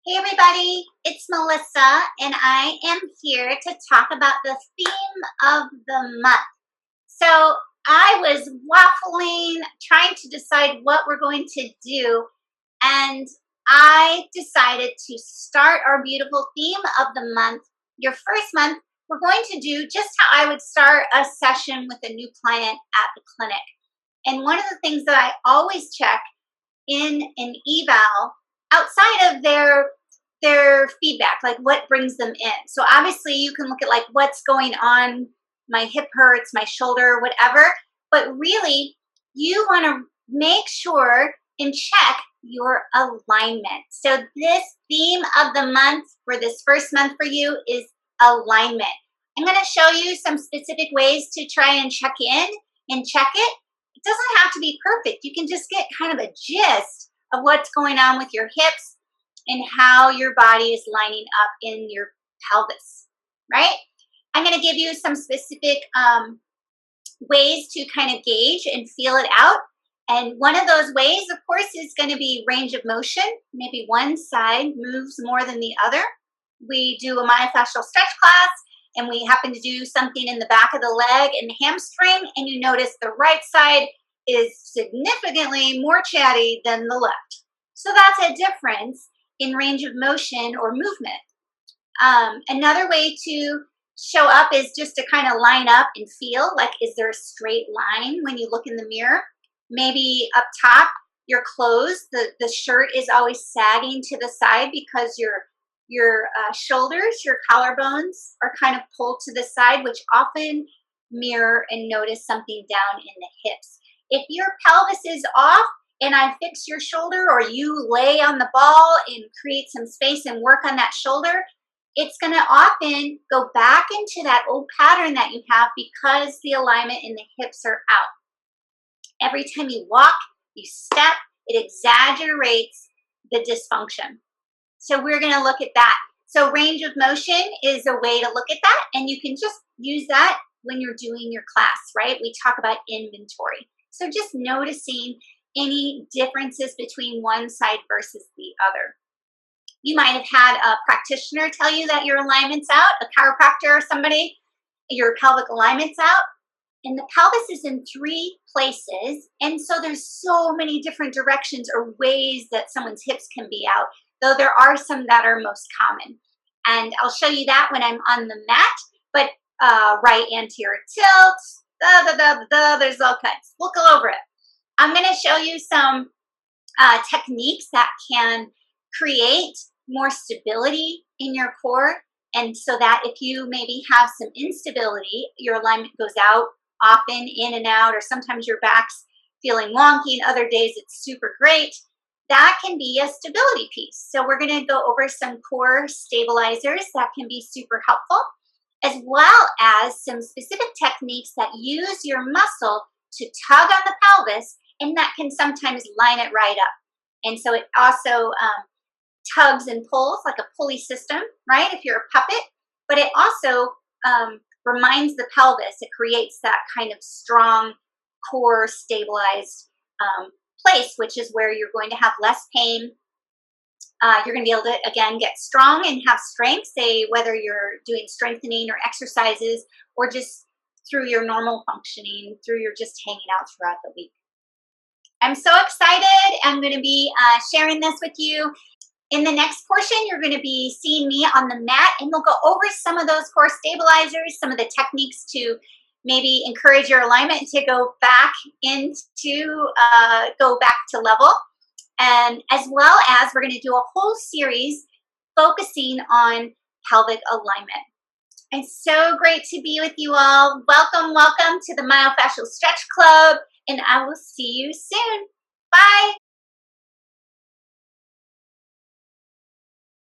Hey everybody, it's Melissa and I am here to talk about the theme of the month. So I was waffling, trying to decide what we're going to do, and I decided to start our beautiful theme of the month. Your first month, we're going to do just how I would start a session with a new client at the clinic. And one of the things that I always check in an eval outside of their feedback, like what brings them in. So obviously you can look at like what's going on, my hip hurts, my shoulder, whatever, but really you want to make sure and check your alignment. So this theme of the month for this first month for you is alignment. I'm going to show you some specific ways to try and check in and check it. It doesn't have to be perfect. You can just get kind of a gist of what's going on with your hips and how your body is lining up in your pelvis, right? I'm going to give you some specific ways to kind of gauge and feel it out. And one of those ways, of course, is going to be range of motion. Maybe one side moves more than the other. We do a myofascial stretch class, and we happen to do something in the back of the leg and the hamstring, and you notice the right side is significantly more chatty than the left. So that's a difference in range of motion or movement. Another way to show up is just to kind of line up and feel like, is there a straight line when you look in the mirror? Maybe up top, your clothes, the shirt is always sagging to the side because your shoulders, your collarbones are kind of pulled to the side, which often mirror and notice something down in the hips. If your pelvis is off and I fix your shoulder, or you lay on the ball and create some space and work on that shoulder, it's going to often go back into that old pattern that you have because the alignment in the hips are out. Every time you walk, you step, it exaggerates the dysfunction. So we're going to look at that. So range of motion is a way to look at that, and you can just use that when you're doing your class, right? We talk about inventory. So just noticing any differences between one side versus the other. You might have had a practitioner tell you that your alignment's out, a chiropractor or somebody, your pelvic alignment's out. And the pelvis is in 3 places, and so there's so many different directions or ways that someone's hips can be out, though there are some that are most common. And I'll show you that when I'm on the mat, but right anterior tilt, there's all kinds. We'll go over it. I'm going to show you some techniques that can create more stability in your core, and so that if you maybe have some instability, your alignment goes out often, in and out, or sometimes your back's feeling wonky and other days it's super great. That can be a stability piece. So we're going to go over some core stabilizers that can be super helpful, as well as some specific techniques that use your muscle to tug on the pelvis, and that can sometimes line it right up. And so it also tugs and pulls like a pulley system, right, if you're a puppet, but it also reminds the pelvis. It creates that kind of strong core stabilized place, which is where you're going to have less pain. You're going to be able to, again, get strong and have strength, say whether you're doing strengthening or exercises or just through your normal functioning, through your just hanging out throughout the week. I'm so excited. I'm going to be sharing this with you. In the next portion, you're going to be seeing me on the mat, and we'll go over some of those core stabilizers, some of the techniques to maybe encourage your alignment to go back to level. And as well as we're going to do a whole series focusing on pelvic alignment. It's so great to be with you all. Welcome, welcome to the Myofascial Stretch Club, and I will see you soon. Bye.